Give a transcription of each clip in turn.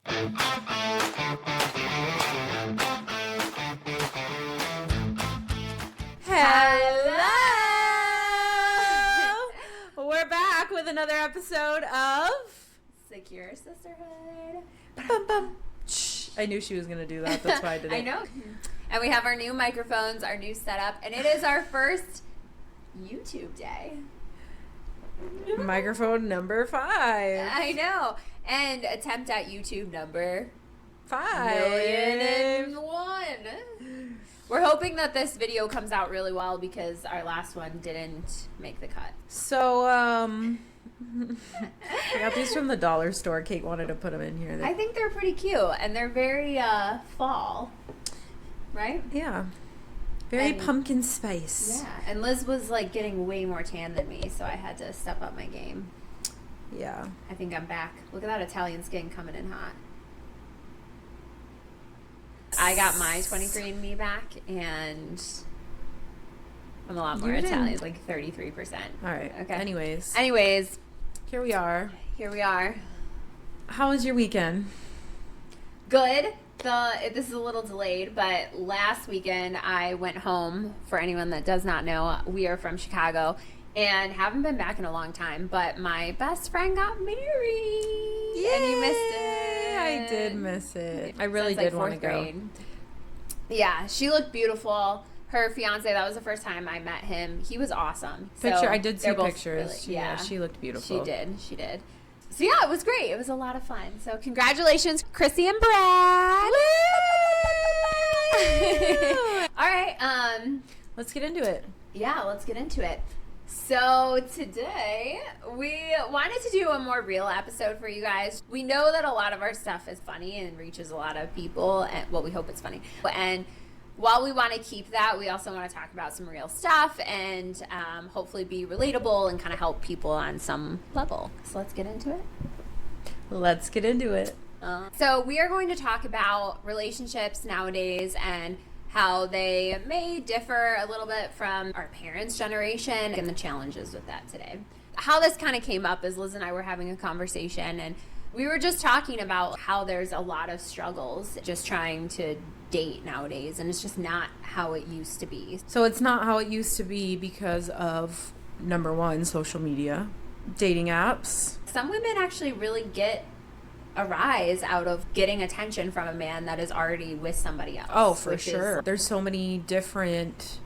Hello! We're back with another episode of Secure Sisterhood. Bum, bum. Shh. I knew she was going to do that. That's why I did it. I know. And we have our new microphones, our new setup, and it is our first YouTube day. Microphone number 5. I know. And attempt at YouTube number 5,000,001. We're hoping that this video comes out really well because our last one didn't make the cut. So, I got these from the dollar store. Kate wanted to put them in here. I think they're pretty cute, and they're very fall, right? Yeah. Very pumpkin spice. Yeah, and Liz was like getting way more tan than me, so I had to step up my game. Yeah. I think I'm back. Look at that Italian skin coming in hot. I got my 23andMe back, and I'm a lot more Italian, like 33%. All right. Okay. Anyways, here we are. How was your weekend? Good. This is a little delayed, but last weekend I went home. For anyone that does not know, we are from Chicago and haven't been back in a long time, but my best friend got married. Yay! And you missed it. I did miss it. I really did want to go. Yeah, she looked beautiful. Her fiance, that was the first time I met him. He was awesome. I did see pictures. Really, she looked beautiful. She did. So yeah, it was great. It was a lot of fun. So congratulations, Chrissy and Brad. All right. Let's get into it. Yeah, let's get into it. So today we wanted to do a more real episode for you guys. We know that a lot of our stuff is funny and reaches a lot of people, and well, we hope it's funny. And while we want to keep that, we also want to talk about some real stuff and hopefully be relatable and kind of help people on some level. So let's get into it. So we are going to talk about relationships nowadays and how they may differ a little bit from our parents' generation and the challenges with that today. How this kind of came up is Liz and I were having a conversation, and we were just talking about how there's a lot of struggles just trying to date nowadays, and it's just not how it used to be. So it's not how it used to be because of, number one, social media, dating apps. Some women actually really get a rise out of getting attention from a man that is already with somebody else. Oh, for sure. There's so many different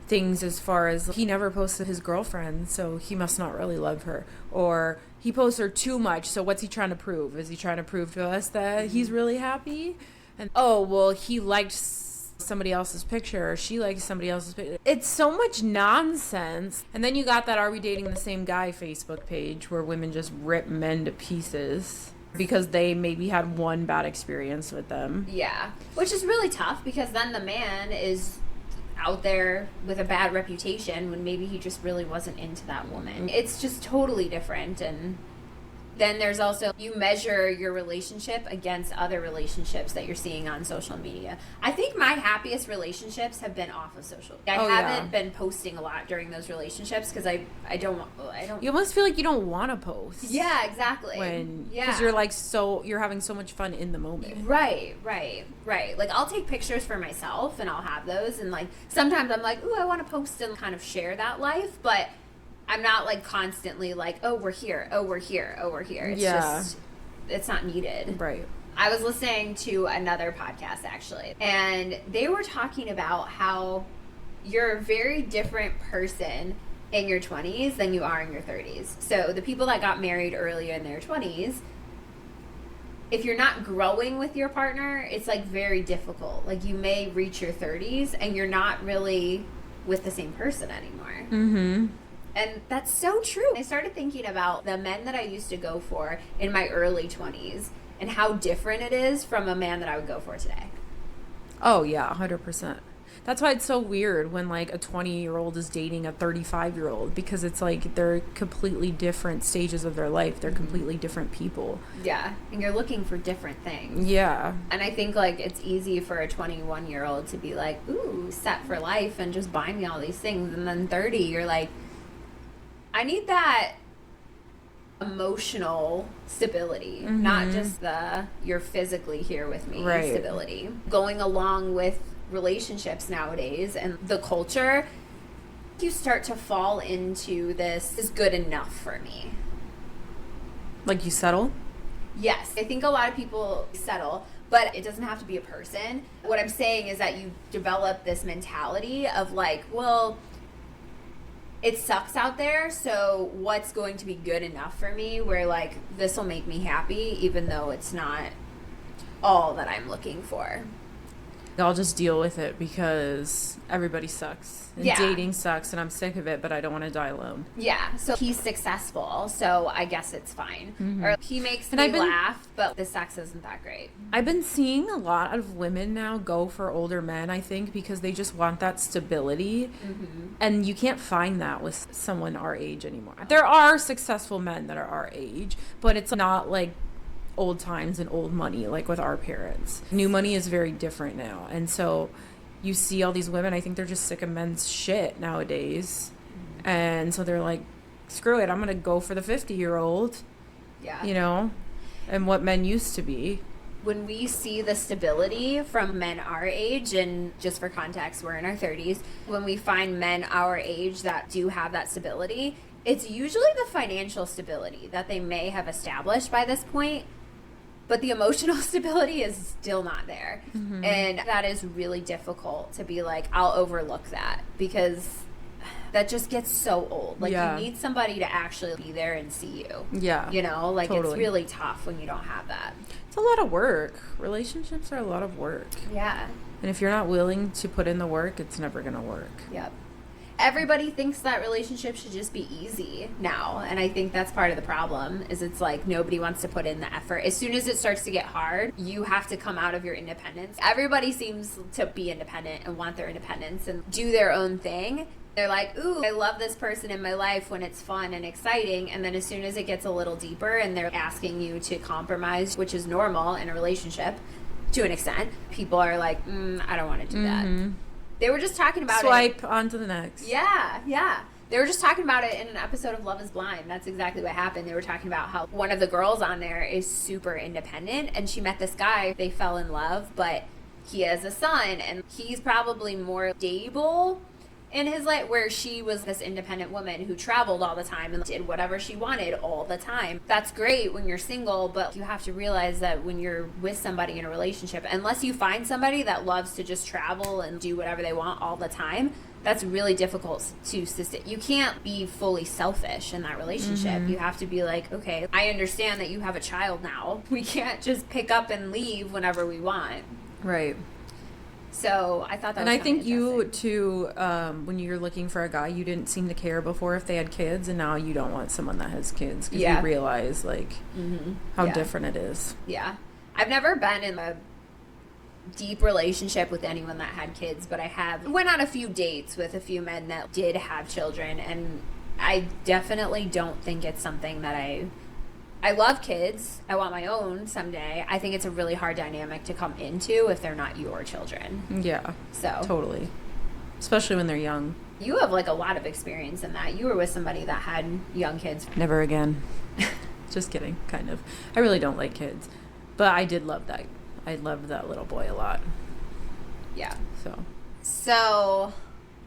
things as far as he never posted his girlfriend, so he must not really love her. Or he posts her too much, so what's he trying to prove? Is he trying to prove to us that he's really happy? And he liked somebody else's picture, or she likes somebody else's picture. It's so much nonsense. And then you got that Are We Dating the Same Guy Facebook page where women just rip men to pieces because they maybe had one bad experience with them. Yeah, which is really tough because then the man is out there with a bad reputation when maybe he just really wasn't into that woman. It's just totally different. And then there's also, you measure your relationship against other relationships that you're seeing on social media. I think my happiest relationships have been off of social. I haven't been posting a lot during those relationships because I don't. You almost feel like you don't want to post. Yeah, exactly. Because you're having so much fun in the moment. Right. Like I'll take pictures for myself and I'll have those, and like sometimes I'm like, ooh, I want to post and kind of share that life, but I'm not like constantly like, oh, we're here. It's just, it's not needed. Right. I was listening to another podcast actually, and they were talking about how you're a very different person in your 20s than you are in your 30s. So the people that got married early in their 20s, if you're not growing with your partner, it's like very difficult. Like you may reach your 30s and you're not really with the same person anymore. Mm-hmm. And that's so true. I started thinking about the men that I used to go for in my early 20s and how different it is from a man that I would go for today. Oh, yeah, 100%. That's why it's so weird when, like, a 20-year-old is dating a 35-year-old, because it's like they're completely different stages of their life. They're completely different people. Yeah, and you're looking for different things. Yeah. And I think, like, it's easy for a 21-year-old to be like, ooh, set for life and just buy me all these things. And then 30, you're like, I need that emotional stability, not just the you're physically here with me stability. Going along with relationships nowadays and the culture, you start to fall into this is good enough for me. Like you settle? Yes. I think a lot of people settle, but it doesn't have to be a person. What I'm saying is that you develop this mentality of like, well, it sucks out there, so what's going to be good enough for me where like this will make me happy even though it's not all that I'm looking for. I'll just deal with it because everybody sucks. And dating sucks and I'm sick of it, but I don't want to die alone. Yeah. So he's successful, so I guess it's fine. Or he makes me laugh, but the sex isn't that great. I've been seeing a lot of women now go for older men, I think, because they just want that stability. And you can't find that with someone our age anymore. There are successful men that are our age, but it's not like old times and old money like with our parents. New money is very different now, and so you see all these women, I think they're just sick of men's shit nowadays, and so they're like, screw it, I'm gonna go for the 50-year-old, you know, and what men used to be. When we see the stability from men our age, and just for context, we're in our 30s, when we find men our age that do have that stability, it's usually the financial stability that they may have established by this point, but the emotional stability is still not there. And that is really difficult to be like, I'll overlook that, because that just gets so old. Like, you need somebody to actually be there and see you. Yeah. You know, like, it's really tough when you don't have that. It's a lot of work. Relationships are a lot of work. Yeah. And if you're not willing to put in the work, it's never going to work. Yep. Everybody thinks that relationships should just be easy now, and I think that's part of the problem, is it's like nobody wants to put in the effort. As soon as it starts to get hard, you have to come out of your independence. Everybody seems to be independent and want their independence and do their own thing. They're like, ooh, I love this person in my life when it's fun and exciting, and then as soon as it gets a little deeper and they're asking you to compromise, which is normal in a relationship to an extent, people are like, I don't want to do that. They were just talking about Swipe on to the next. Yeah. They were just talking about it in an episode of Love is Blind. That's exactly what happened. They were talking about how one of the girls on there is super independent, and she met this guy. They fell in love, but he has a son, and he's probably more stable in his life, where she was this independent woman who traveled all the time and did whatever she wanted all the time. That's great when you're single, but you have to realize that when you're with somebody in a relationship, unless you find somebody that loves to just travel and do whatever they want all the time, that's really difficult to sustain. You can't be fully selfish in that relationship. You have to be like, okay, I understand that you have a child now. We can't just pick up and leave whenever we want. Right. So I thought that was And I think you, too, when you're looking for a guy, you didn't seem to care before if they had kids, and now you don't want someone that has kids, because you realize, like, how different it is. Yeah. I've never been in a deep relationship with anyone that had kids, but I went on a few dates with a few men that did have children, and I definitely don't think it's something that I love kids. I want my own someday. I think it's a really hard dynamic to come into if they're not your children. Yeah. So. Totally. Especially when they're young. You have like a lot of experience in that. You were with somebody that had young kids. Never again. Just kidding, kind of. I really don't like kids. But I did love that. I loved that little boy a lot. Yeah. So,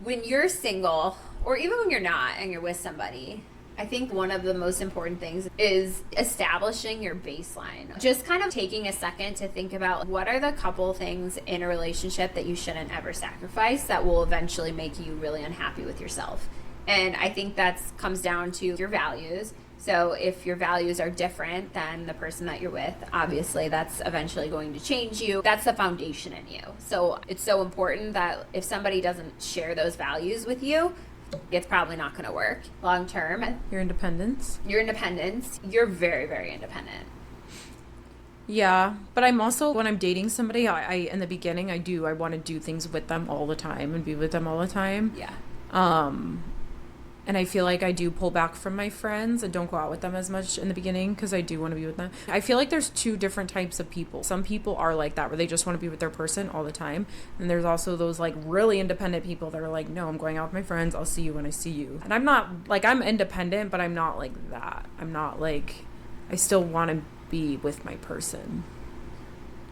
when you're single, or even when you're not and you're with somebody, I think one of the most important things is establishing your baseline. Just kind of taking a second to think about what are the couple things in a relationship that you shouldn't ever sacrifice that will eventually make you really unhappy with yourself. And I think that comes down to your values. So if your values are different than the person that you're with, obviously that's eventually going to change you. That's the foundation in you. So it's so important that if somebody doesn't share those values with you, it's probably not going to work long term. Your independence. You're very, very independent. Yeah, but I'm also, when I'm dating somebody, I in the beginning, I want to do things with them all the time and be with them all the time. Yeah. And I feel like I do pull back from my friends and don't go out with them as much in the beginning because I do want to be with them. I feel like there's two different types of people. Some people are like that where they just want to be with their person all the time. And there's also those like really independent people that are like, no, I'm going out with my friends. I'll see you when I see you. And I'm not like, I'm independent, but I'm not like that. I'm not like, I still want to be with my person.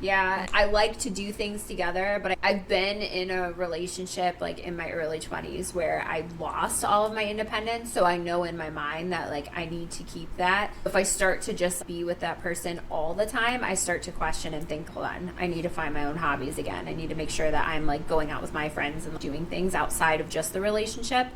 Yeah, I like to do things together, but I've been in a relationship like in my early 20s where I lost all of my independence, so I know in my mind that like I need to keep that. If I start to just be with that person all the time, I start to question and think, hold on, I need to find my own hobbies again. I need to make sure that I'm like going out with my friends and doing things outside of just the relationship.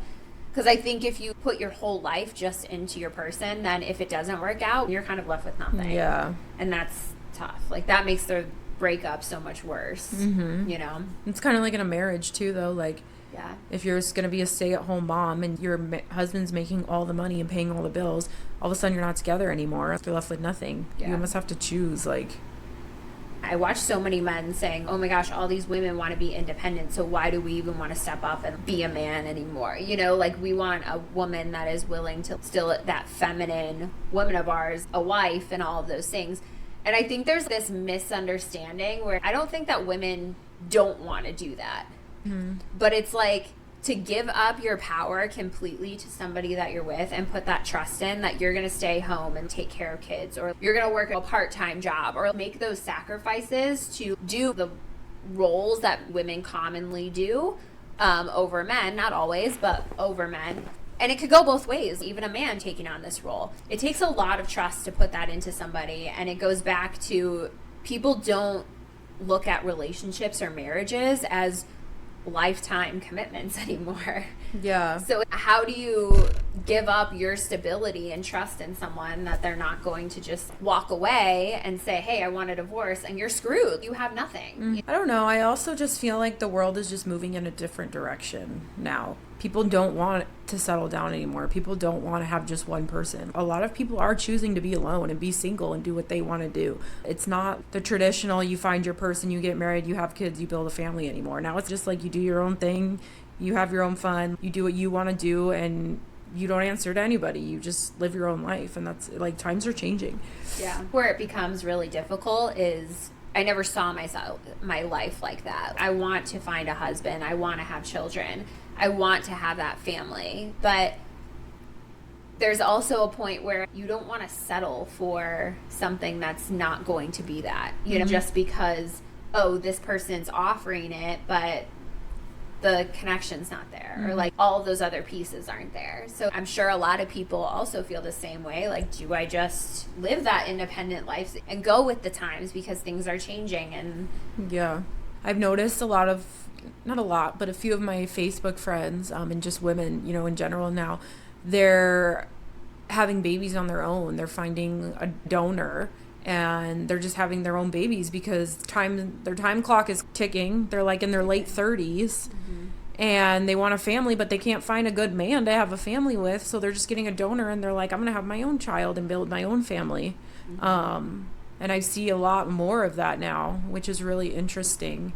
Because I think if you put your whole life just into your person, then if it doesn't work out, you're kind of left with nothing. Yeah. And that's tough. Like that makes the breakup so much worse. Mm-hmm. You know, it's kind of like in a marriage too, though. Like, yeah, if you're just gonna be a stay-at-home mom and your husband's making all the money and paying all the bills, all of a sudden you're not together anymore. You're left with nothing. Yeah. You almost have to choose. Like, I watch so many men saying, oh my gosh, all these women want to be independent, so why do we even want to step up and be a man anymore? You know, like we want a woman that is willing to still that feminine woman of ours, a wife and all of those things. And I think there's this misunderstanding where I don't think that women don't want to do that. Mm-hmm. But it's like to give up your power completely to somebody that you're with and put that trust in that you're going to stay home and take care of kids, or you're going to work a part-time job, or make those sacrifices to do the roles that women commonly do over men, not always, but over men. And it could go both ways, even a man taking on this role. It takes a lot of trust to put that into somebody, and it goes back to people don't look at relationships or marriages as lifetime commitments anymore. Yeah. So how do you give up your stability and trust in someone that they're not going to just walk away and say, hey, I want a divorce, and you're screwed. You have nothing. I don't know. I also just feel like the world is just moving in a different direction now. People don't want to settle down anymore. People don't want to have just one person. A lot of people are choosing to be alone and be single and do what they want to do. It's not the traditional, you find your person, you get married, you have kids, you build a family anymore. Now it's just like you do your own thing, you have your own fun, you do what you want to do, and you don't answer to anybody. You just live your own life, and that's like times are changing. Yeah. Where it becomes really difficult is I never saw my life like that. I want to find a husband. I want to have children. I want to have that family. But there's also a point where you don't want to settle for something that's not going to be that. You know, just because, oh, this person's offering it, but the connection's not there, or like all of those other pieces aren't there. So I'm sure a lot of people also feel the same way. Like, do I just live that independent life and go with the times because things are changing? And yeah, I've noticed not a lot, but a few of my Facebook friends and just women, you know, in general now, they're having babies on their own. They're finding a donor and they're just having their own babies because their time clock is ticking. They're like in their late 30s and they want a family, but they can't find a good man to have a family with. So they're just getting a donor and they're like, I'm going to have my own child and build my own family. And I see a lot more of that now, which is really interesting.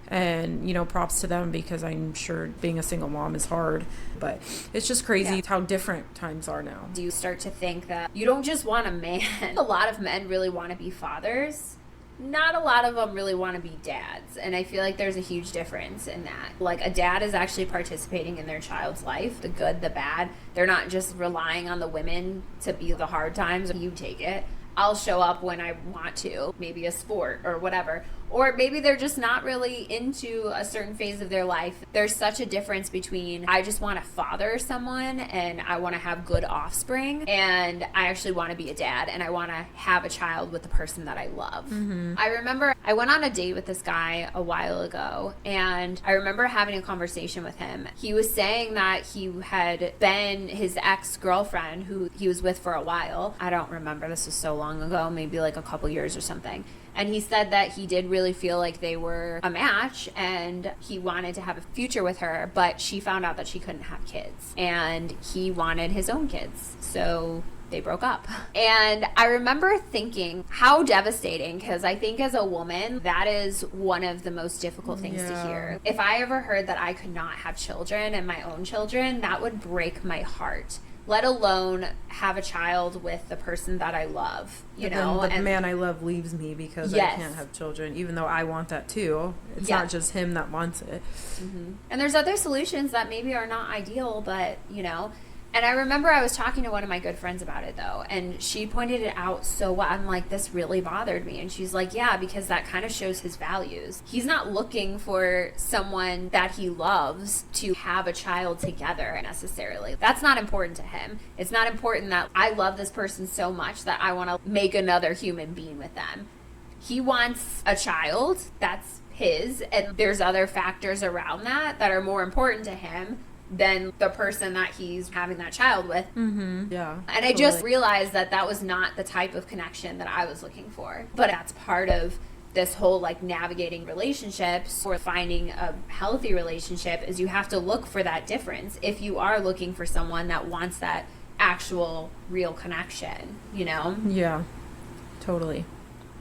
And, you know, props to them because I'm sure being a single mom is hard. But it's just crazy how different times are now. Do you start to think that you don't just want a man? A lot of men really want to be fathers. Not a lot of them really want to be dads. And I feel like there's a huge difference in that. Like, a dad is actually participating in their child's life, the good, the bad. They're not just relying on the women to be the hard times. You take it. I'll show up when I want to, maybe a sport or whatever. Or maybe they're just not really into a certain phase of their life. There's such a difference between I just want to father someone and I want to have good offspring, and I actually want to be a dad and I want to have a child with the person that I love. I remember I went on a date with this guy a while ago, and I remember having a conversation with him. He was saying that he had been his ex-girlfriend who he was with for a while. I don't remember, this was so long ago, maybe like a couple years or something. And he said that he did really feel like they were a match and he wanted to have a future with her, but she found out that she couldn't have kids and he wanted his own kids. So they broke up. And I remember thinking how devastating, because I think as a woman, that is one of the most difficult things to hear. If I ever heard that I could not have children and my own children, that would break my heart. Let alone have a child with the person that I love, you know? The man I love leaves me because I can't have children, even though I want that too. It's not just him that wants it. Mm-hmm. And there's other solutions that maybe are not ideal, but, you know. And I remember I was talking to one of my good friends about it, though, and she pointed it out so well. I'm like, this really bothered me. And she's like, yeah, because that kind of shows his values. He's not looking for someone that he loves to have a child together necessarily. That's not important to him. It's not important that I love this person so much that I want to make another human being with them. He wants a child. That's his. And there's other factors around that are more important to him than the person that he's having that child with. Mm-hmm. Yeah. And totally. I just realized that was not the type of connection that I was looking for. But that's part of this whole like navigating relationships or finding a healthy relationship is you have to look for that difference if you are looking for someone that wants that actual real connection, you know? Yeah, totally.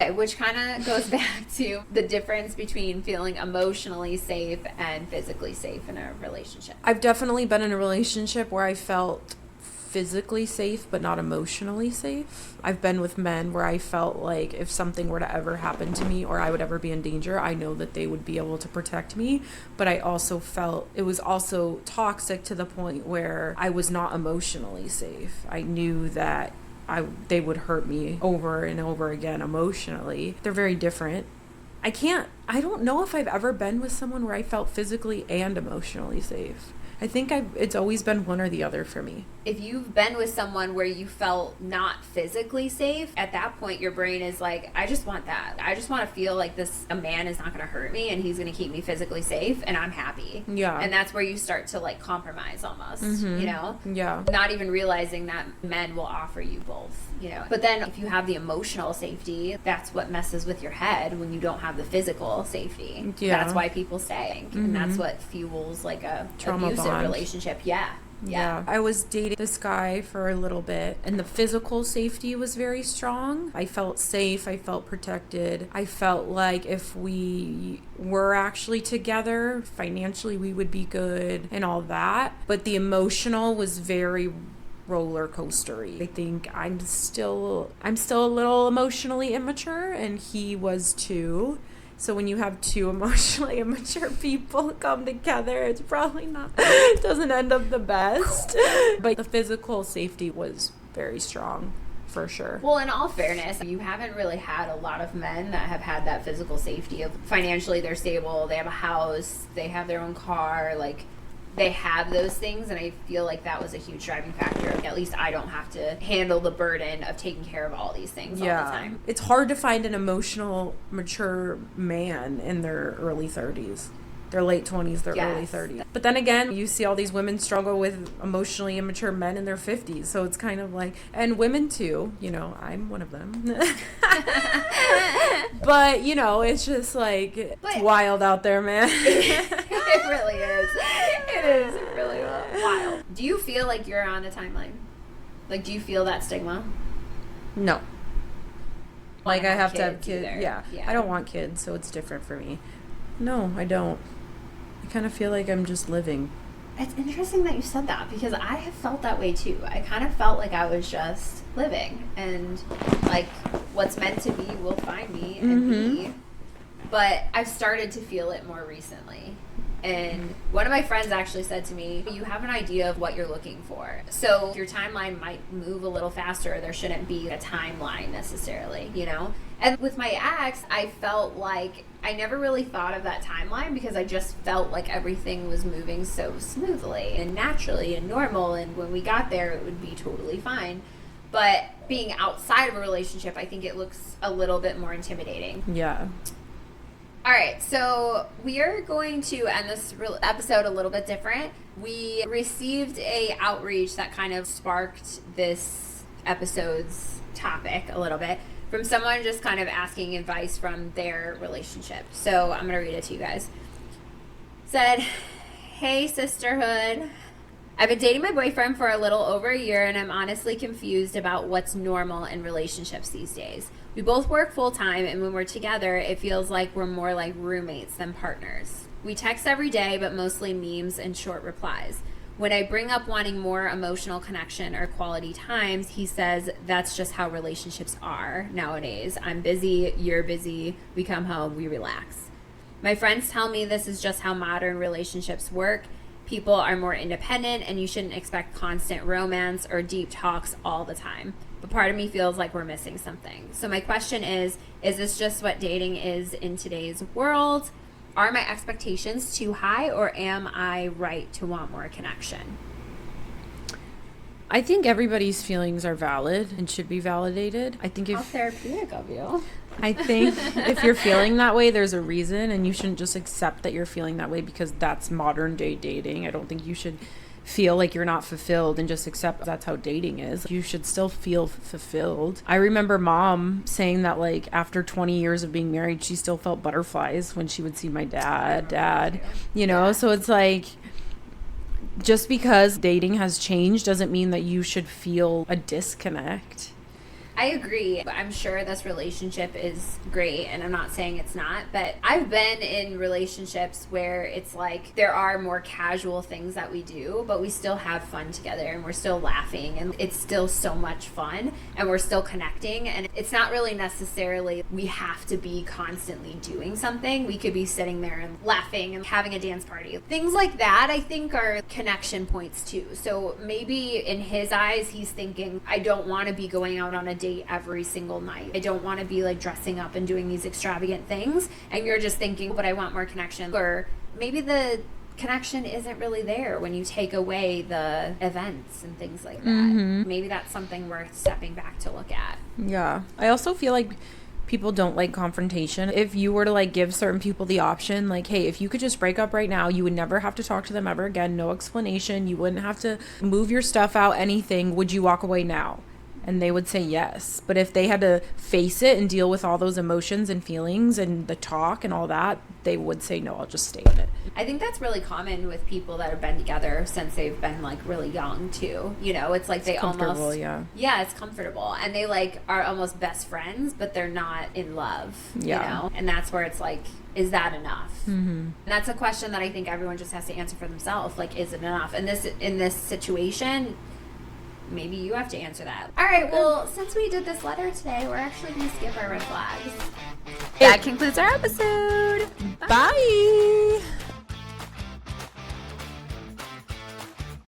Which kind of goes back to the difference between feeling emotionally safe and physically safe in a relationship. I've definitely been in a relationship where I felt physically safe but not emotionally safe. I've been with men where I felt like if something were to ever happen to me or I would ever be in danger, I know that they would be able to protect me. But I also felt it was also toxic to the point where I was not emotionally safe. I knew that they would hurt me over and over again emotionally. They're very different. I don't know if I've ever been with someone where I felt physically and emotionally safe. I think it's always been one or the other for me. If you've been with someone where you felt not physically safe, at that point your brain is like, I just want that. I just want to feel like a man is not going to hurt me and he's going to keep me physically safe and I'm happy. Yeah. And that's where you start to like compromise almost, you know? Yeah. Not even realizing that men will offer you both, you know? But then if you have the emotional safety, that's what messes with your head when you don't have the physical safety. Yeah. That's why people stay. And that's what fuels like a trauma abusive bond. Relationship. Yeah. I was dating this guy for a little bit and the physical safety was very strong. I felt safe. I felt protected. I felt like if we were actually together, financially we would be good and all that. But the emotional was very roller coastery. I think I'm still a little emotionally immature and he was too. So when you have two emotionally immature people come together, it's probably it doesn't end up the best. But the physical safety was very strong, for sure. Well, in all fairness, you haven't really had a lot of men that have had that physical safety of financially they're stable, they have a house, they have their own car, like they have those things, and I feel like that was a huge driving factor. At least I don't have to handle the burden of taking care of all these things all the time. It's hard to find an emotional, mature man in their early 30s. Their late 20s, their early 30s. But then again, you see all these women struggle with emotionally immature men in their 50s. So it's kind of like, and women too, you know, I'm one of them. But, you know, it's just like, it's wild out there, man. It really is. It is really wild. Do you feel like you're on a timeline? Like, do you feel that stigma? No. Like, I have to have kids. Yeah. I don't want kids, so it's different for me. No, I don't. I kind of feel like I'm just living. It's interesting that you said that because I have felt that way too. I kind of felt like I was just living and like what's meant to be will find me and be. But I've started to feel it more recently. And one of my friends actually said to me, you have an idea of what you're looking for. So your timeline might move a little faster. There shouldn't be a timeline necessarily, you know? And with my ex, I felt like I never really thought of that timeline because I just felt like everything was moving so smoothly and naturally and normal. And when we got there, it would be totally fine. But being outside of a relationship, I think it looks a little bit more intimidating. Yeah. All right, so we are going to end this episode a little bit different. We received a outreach that kind of sparked this episode's topic a little bit from someone just kind of asking advice from their relationship. So I'm going to read it to you guys. It said, hey, sisterhood. I've been dating my boyfriend for a little over a year, and I'm honestly confused about what's normal in relationships these days. We both work full time, and when we're together, it feels like we're more like roommates than partners. We text every day, but mostly memes and short replies. When I bring up wanting more emotional connection or quality times, he says that's just how relationships are nowadays. I'm busy, you're busy, we come home, we relax. My friends tell me this is just how modern relationships work. People are more independent, and you shouldn't expect constant romance or deep talks all the time. But part of me feels like we're missing something. So my question is this just what dating is in today's world? Are my expectations too high, or am I right to want more connection? I think everybody's feelings are valid and should be validated. I think How therapeutic of you. I think if you're feeling that way, there's a reason, and you shouldn't just accept that you're feeling that way because that's modern day dating. I don't think you should feel like you're not fulfilled and just accept that's how dating is. You should still feel fulfilled. I remember Mom saying that, like, after 20 years of being married, she still felt butterflies when she would see my dad, you know? So it's like, just because dating has changed doesn't mean that you should feel a disconnect. I agree. I'm sure this relationship is great, and I'm not saying it's not, but I've been in relationships where it's like there are more casual things that we do, but we still have fun together, and we're still laughing, and it's still so much fun, and we're still connecting, and it's not really necessarily we have to be constantly doing something. We could be sitting there and laughing and having a dance party. Things like that, I think, are connection points too. So maybe in his eyes, he's thinking, I don't want to be going out on a date every single night. I don't want to be like dressing up and doing these extravagant things. And you're just thinking, but I want more connection. Or maybe the connection isn't really there when you take away the events and things like that. Mm-hmm. Maybe that's something worth stepping back to look at. Yeah. I also feel like people don't like confrontation. If you were to like give certain people the option, like, hey, if you could just break up right now, you would never have to talk to them ever again. No explanation. You wouldn't have to move your stuff out, anything. Would you walk away now? And they would say yes. But if they had to face it and deal with all those emotions and feelings and the talk and all that, they would say, no, I'll just stay in it. I think that's really common with people that have been together since they've been like really young too. You know, it's like they almost, yeah, it's comfortable. And they like are almost best friends, but they're not in love, you know? And that's where it's like, is that enough? Mm-hmm. And that's a question that I think everyone just has to answer for themselves. Like, is it enough? And in this situation, maybe you have to answer that. All right, well, since we did this letter today, we're actually going to skip our red flags. That concludes our episode. Bye.